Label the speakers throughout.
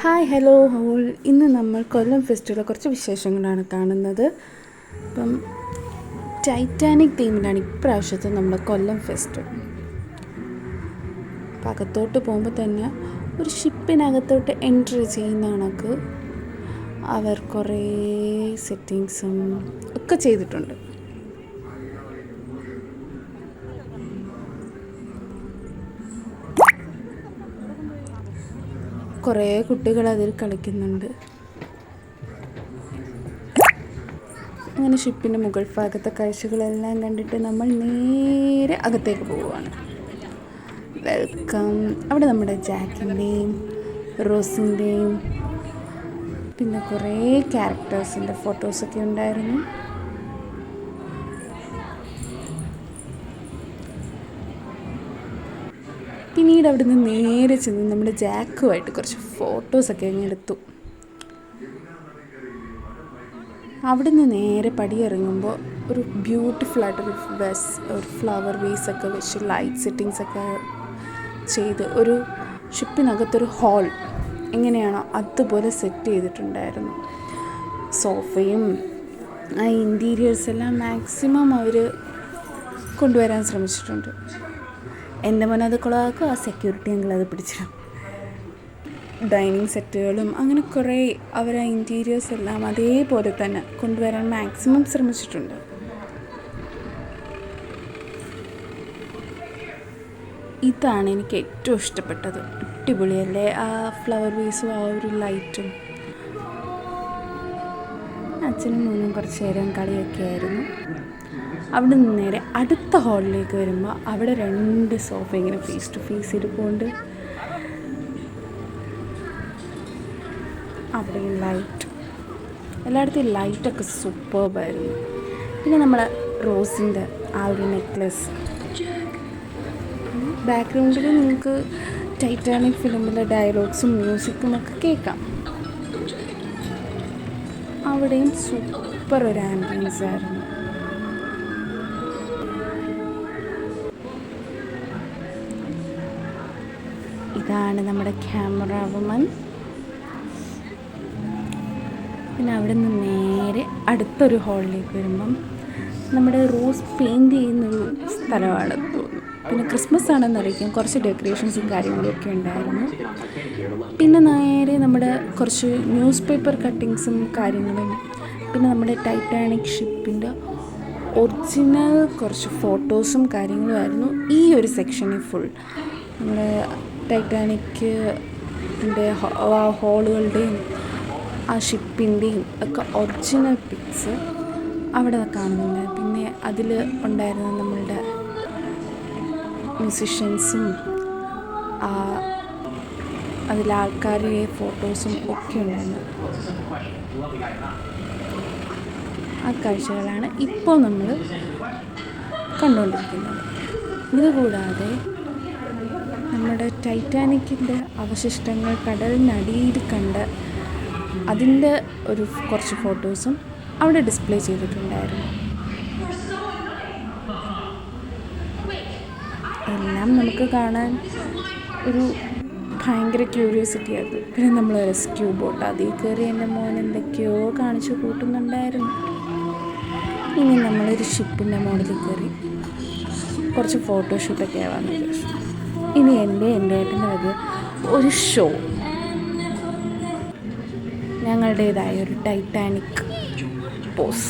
Speaker 1: Hi hello whole ഇന്ന് നമ്മൾ കൊല്ലം ഫെസ്റ്റിവലിലെ കുറച്ച് വിശേഷങ്ങളാണ് കാണുന്നത്. അപ്പം ടൈറ്റാനിക് തീമിലാണ് ഇപ്രാവശ്യത്തെ നമ്മുടെ കൊല്ലം ഫെസ്റ്റ്. അപ്പം അകത്തോട്ട് പോകുമ്പോൾ തന്നെ ഒരു ഷിപ്പിനകത്തോട്ട് എൻട്രി ചെയ്യുന്ന കണക്ക് അവർ കുറേ സെറ്റിങ്സും ഒക്കെ ചെയ്തിട്ടുണ്ട്. കുറേ കുട്ടികൾ അതിൽ കളിക്കുന്നുണ്ട്. അങ്ങനെ ഷിപ്പിൻ്റെ മുകൾ ഭാഗത്തെ കാഴ്ചകളെല്ലാം കണ്ടിട്ട് നമ്മൾ നേരെ അകത്തേക്ക് പോവുകയാണ്. വെൽക്കം. അവിടെ നമ്മുടെ ജാക്കിൻ്റെയും റോസിൻ്റെയും പിന്നെ കുറേ ക്യാരക്ടേഴ്സിൻ്റെ ഫോട്ടോസൊക്കെ ഉണ്ടായിരുന്നു. പിന്നീട് അവിടെ നിന്ന് നേരെ ചെന്ന് നമ്മുടെ ജാക്കുമായിട്ട് കുറച്ച് ഫോട്ടോസൊക്കെ അങ്ങ് എടുത്തു. അവിടെ നിന്ന് നേരെ പടിയിറങ്ങുമ്പോൾ ഒരു ബ്യൂട്ടിഫുള്ളായിട്ടൊരു ഒരു ഫ്ലവർ വേസൊക്കെ വെച്ച് ലൈറ്റ് സെറ്റിങ്സൊക്കെ ചെയ്ത് ഒരു ഷിപ്പിനകത്തൊരു ഹാൾ എങ്ങനെയാണോ അതുപോലെ സെറ്റ് ചെയ്തിട്ടുണ്ടായിരുന്നു. സോഫയും ആ ഇൻറ്റീരിയേഴ്സ് എല്ലാം മാക്സിമം അവർ കൊണ്ടുവരാൻ ശ്രമിച്ചിട്ടുണ്ട്. എൻ്റെ മോനെ അത് കുളമാക്കും, ആ സെക്യൂരിറ്റി അങ്കിൾ അത് പിടിച്ചിടും. ഡൈനിങ് സെറ്റുകളും അങ്ങനെ കുറേ അവർ ആ ഇൻറ്റീരിയേഴ്സ് എല്ലാം അതേപോലെ തന്നെ കൊണ്ടുവരാൻ മാക്സിമം ശ്രമിച്ചിട്ടുണ്ട്. ഇതാണ് എനിക്ക് ഏറ്റവും ഇഷ്ടപ്പെട്ടത്. അടിപൊളിയല്ലേ ആ ഫ്ലവർ വേസും ആ ഒരു ലൈറ്റും. അച്ഛനും മോനും കുറച്ച് നേരം കളിയൊക്കെ ആയിരുന്നു. അവിടെ നിന്ന് നേരെ അടുത്ത ഹാളിലേക്ക് വരുമ്പോൾ അവിടെ 2 സോഫ ഇങ്ങനെ ഫേസ് ടു ഫേസ് ഇരിപ്പുണ്ട്. അവിടെ ലൈറ്റ് എല്ലായിടത്തും ലൈറ്റൊക്കെ സൂപ്പർബായിരുന്നു. പിന്നെ നമ്മളെ റോസിൻ്റെ ആ ഒരു നെക്ലസ്. ബാക്ക്ഗ്രൗണ്ടിൽ നിങ്ങൾക്ക് ടൈറ്റാനിക് ഫിലിമിലെ ഡയലോഗ്സും മ്യൂസിക്കും ഒക്കെ കേൾക്കാം. അവിടെയും സൂപ്പർ ഒരു ആംബിയൻസ് ആയിരുന്നു. ഇതാണ് നമ്മുടെ ക്യാമറ വുമൻ. പിന്നെ അവിടെ നിന്ന് നേരെ അടുത്തൊരു ഹാളിലേക്ക് വരുമ്പം നമ്മുടെ റോസ് പെയിൻറ്റ് ചെയ്യുന്നൊരു സ്ഥലമാണെന്ന് തോന്നുന്നു. പിന്നെ ക്രിസ്മസ് ആണെന്നറിയിക്കും. കുറച്ച് ഡെക്കറേഷൻസും കാര്യങ്ങളൊക്കെ ഉണ്ടായിരുന്നു. പിന്നെ നേരെ നമ്മുടെ കുറച്ച് ന്യൂസ് പേപ്പർ കട്ടിങ്സും കാര്യങ്ങളും പിന്നെ നമ്മുടെ ടൈറ്റാനിക് ഷിപ്പിൻ്റെ ഒറിജിനൽ കുറച്ച് ഫോട്ടോസും കാര്യങ്ങളുമായിരുന്നു ഈ ഒരു സെക്ഷനിൽ ഫുൾ. നമ്മുടെ ടൈറ്റാനിക്കിൻ്റെ ഹോളുകളുടെയും ആ ഷിപ്പിൻ്റെയും ഒക്കെ ഒറിജിനൽ പിക്സ് അവിടെ കാണുന്നുണ്ട്. പിന്നെ അതിൽ ഉണ്ടായിരുന്ന നമ്മളുടെ മ്യൂസിഷ്യൻസും അതിലെ ആൾക്കാരുടെ ഫോട്ടോസും ഒക്കെ ഉണ്ടായിരുന്നു. ആ കാഴ്ചകളാണ് ഇപ്പോൾ നമ്മൾ കണ്ടുകൊണ്ടിരിക്കുന്നത്. ഇതുകൂടാതെ നമ്മുടെ ടൈറ്റാനിക്കിൻ്റെ അവശിഷ്ടങ്ങൾ കടലിനടിയിൽ കണ്ട് അതിൻ്റെ കുറച്ച് ഫോട്ടോസും അവിടെ ഡിസ്പ്ലേ ചെയ്തിട്ടുണ്ടായിരുന്നു. എല്ലാം നമുക്ക് കാണാൻ ഒരു ഭയങ്കര ക്യൂരിയോസിറ്റി ആയിരുന്നു. പിന്നെ നമ്മൾ റെസ്ക്യൂ ബോട്ട് അതിൽ കയറി എൻ്റെ മോൻ എന്തൊക്കെയോ കാണിച്ചു കൂട്ടുന്നുണ്ടായിരുന്നു. ഇനി നമ്മളൊരു ഷിപ്പിൻ്റെ മോഡലിൽ കയറി കുറച്ച് ഫോട്ടോഷൂട്ടൊക്കെ ആവാമെന്ന് വിചാരിച്ചു. ഇനി എൻ്റെ ഏട്ടൻ്റെ വക ഒരു ഷോ, ഞങ്ങളുടേതായ ഒരു ടൈറ്റാനിക് പോസ്.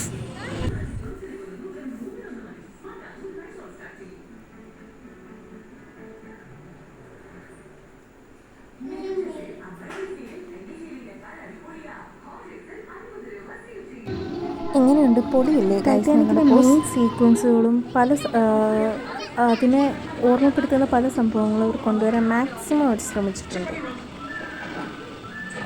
Speaker 2: എങ്ങനെയുണ്ട്? പൊളിയില്ലേ?
Speaker 1: ടൈറ്റാനിക്കിൻ്റെ മെയിൻ സീക്വൻസുകളും അതിനെ ഓർമ്മപ്പെടുത്തുന്ന പല സംഭവങ്ങളും അവർ കൊണ്ടുവരാൻ മാക്സിമം അവർ ശ്രമിച്ചിട്ടുണ്ട്.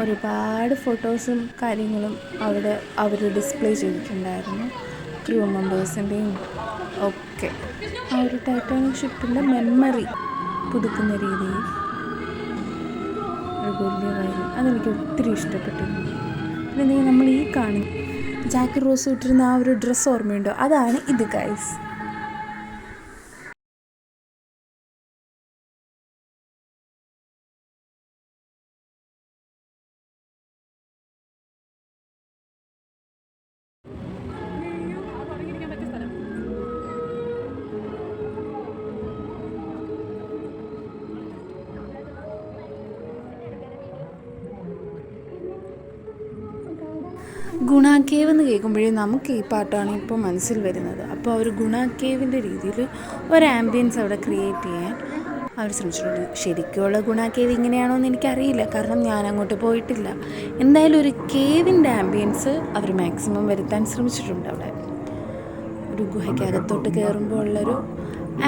Speaker 1: ഒരുപാട് ഫോട്ടോസും കാര്യങ്ങളും അവിടെ അവർ ഡിസ്പ്ലേ ചെയ്തിട്ടുണ്ടായിരുന്നു. ക്രൂ മെമ്പേഴ്സിൻ്റെയും ഒക്കെ ആ ഒരു ടൈറ്റാനിക് ഷിപ്പിൻ്റെ മെമ്മറി പുതുക്കുന്ന രീതിയിൽ ഒരു വലിയ കാര്യം. അതെനിക്ക് ഒത്തിരി ഇഷ്ടപ്പെട്ടിരുന്നു. പിന്നെ നമ്മൾ ഈ കാണുന്ന ജാക്കി റോസ് ഇട്ടിരുന്ന ആ ഒരു ഡ്രസ്സ് ഓർമ്മയുണ്ടോ? അതാണ് ഇത് ഗൈസ്. ഗുണ കേവ് എന്ന് കേൾക്കുമ്പോഴേ നമുക്ക് ഈ പാട്ടാണ് ഇപ്പോൾ മനസ്സിൽ വരുന്നത്. അപ്പോൾ ഒരു ഗുണ കേവിൻ്റെ രീതിയിൽ ഒരു ആംബിയൻസ് അവിടെ ക്രിയേറ്റ് ചെയ്യാൻ അവർ ശ്രമിച്ചിട്ടുണ്ട്. ശരിക്കുള്ള ഗുണ കേവ് ഇങ്ങനെയാണോ എന്ന് എനിക്കറിയില്ല, കാരണം ഞാൻ അങ്ങോട്ട് പോയിട്ടില്ല. എന്തായാലും ഒരു കേവിൻ്റെ ആംബിയൻസ് അവർ മാക്സിമം വരുത്താൻ ശ്രമിച്ചിട്ടുണ്ട്. അവിടെ ഒരു ഗുഹയ്ക്കകത്തോട്ട് കയറുമ്പോൾ ഉള്ളൊരു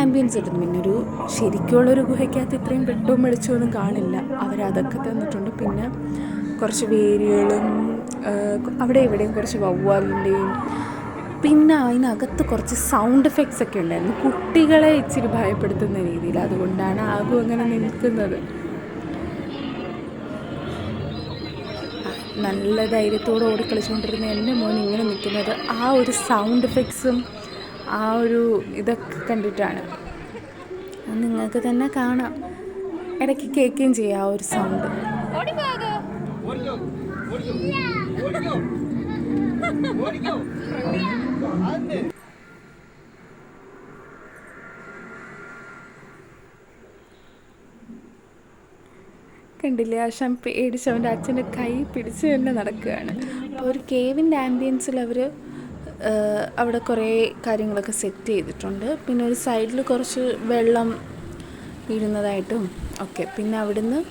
Speaker 1: ആംബിയൻസ് കിട്ടുന്നു. പിന്നെ ഒരു ശരിക്കുള്ളൊരു ഗുഹയ്ക്കകത്ത് ഇത്രയും വെട്ടവും വെളിച്ചമൊന്നും കാണില്ല, അവരതൊക്കെ തന്നിട്ടുണ്ട്. പിന്നെ കുറച്ച് വേരുകളും അവിടെ ഇവിടെയും കുറച്ച് വവ്വാലിൻ്റെയും, പിന്നെ അതിനകത്ത് കുറച്ച് സൗണ്ട് എഫക്ട്സ് ഒക്കെ ഉണ്ടായിരുന്നു, കുട്ടികളെ ഇച്ചിരി ഭയപ്പെടുത്തുന്ന രീതിയിൽ. അതുകൊണ്ടാണ് ആകും അങ്ങനെ നിൽക്കുന്നത്. നല്ല ധൈര്യത്തോടെ ഓടിക്കളിച്ചുകൊണ്ടിരുന്ന എൻ്റെ മോൻ ഇങ്ങനെ നിൽക്കുന്നത് ആ ഒരു സൗണ്ട് എഫക്ട്സും ആ ഒരു ഇതൊക്കെ കണ്ടിട്ടാണ്. അത് നിങ്ങൾക്ക് തന്നെ കാണാം, ഇടയ്ക്ക് കേൾക്കുകയും ചെയ്യാം ആ ഒരു സൗണ്ട്. കണ്ടില്ലേ, ആശാൻ പേടിച്ച് അവൻ്റെ അച്ഛൻ്റെ കൈ പിടിച്ച് തന്നെ നടക്കുകയാണ്. അപ്പോൾ ഒരു കേവിൻ്റെ ആംബിയൻസിൽ അവർ അവിടെ കുറേ കാര്യങ്ങളൊക്കെ സെറ്റ് ചെയ്തിട്ടുണ്ട്. പിന്നെ ഒരു സൈഡിൽ കുറച്ച് വെള്ളം വീഴുന്നതായിട്ടും ഒക്കെ. പിന്നെ അവിടുന്ന്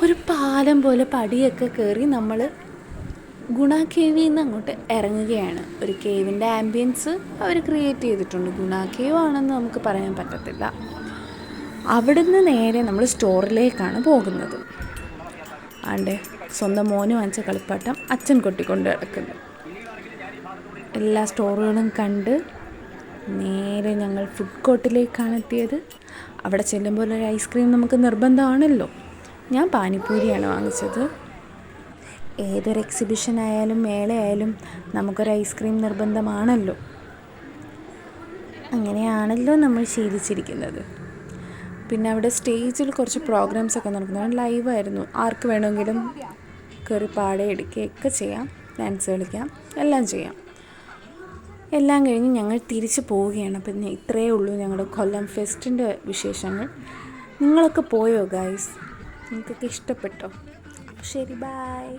Speaker 1: ഒരു പാലം പോലെ പടിയൊക്കെ കയറി നമ്മൾ ഗുണ കേവിൽ നിന്ന് അങ്ങോട്ട് ഇറങ്ങുകയാണ്. ഒരു കേവിൻ്റെ ആംബിയൻസ് അവർ ക്രിയേറ്റ് ചെയ്തിട്ടുണ്ട്. ഗുണ കേവ് ആണെന്ന് നമുക്ക് പറയാൻ പറ്റത്തില്ല. അവിടുന്ന് നേരെ നമ്മൾ സ്റ്റോറിലേക്കാണ് പോകുന്നത്. ആണ്ടെ സ്വന്തം മോന് വാങ്ങിച്ച കളിപ്പാട്ടം അച്ഛൻ കൊട്ടിക്കൊണ്ട് കിടക്കുന്നു. എല്ലാ സ്റ്റോറുകളും കണ്ട് നേരെ ഞങ്ങൾ ഫുഡ് കോർട്ടിലേക്കാണ് എത്തിയത്. അവിടെ ചെല്ലുമ്പോൾ ഒരു ഐസ്ക്രീം നമുക്ക് നിർബന്ധമാണല്ലോ. ഞാൻ പാനിപ്പൂരിയാണ് വാങ്ങിച്ചത്. ഏതൊരു എക്സിബിഷൻ ആയാലും മേളയായാലും നമുക്കൊരു ഐസ്ക്രീം നിർബന്ധമാണല്ലോ. അങ്ങനെയാണല്ലോ നമ്മൾ ശീലിച്ചിരിക്കുന്നത്. പിന്നെ അവിടെ സ്റ്റേജിൽ കുറച്ച് പ്രോഗ്രാംസ് ഒക്കെ നടക്കുന്നത് ലൈവായിരുന്നു. ആർക്ക് വേണമെങ്കിലും കയറി പാടുകയൊക്കെ ചെയ്യാം, ഡാൻസ് കളിക്കാം, എല്ലാം ചെയ്യാം. എല്ലാം കഴിഞ്ഞ് ഞങ്ങൾ തിരിച്ച് പോവുകയാണ്. അപ്പം ഇത്രയേ ഉള്ളൂ ഞങ്ങളുടെ കൊല്ലം ഫെസ്റ്റിൻ്റെ വിശേഷങ്ങൾ. നിങ്ങളൊക്കെ പോയോ ഗൈസ്? നിങ്ങൾക്കൊക്കെ ഇഷ്ടപ്പെട്ടോ? ശരി, ബൈ.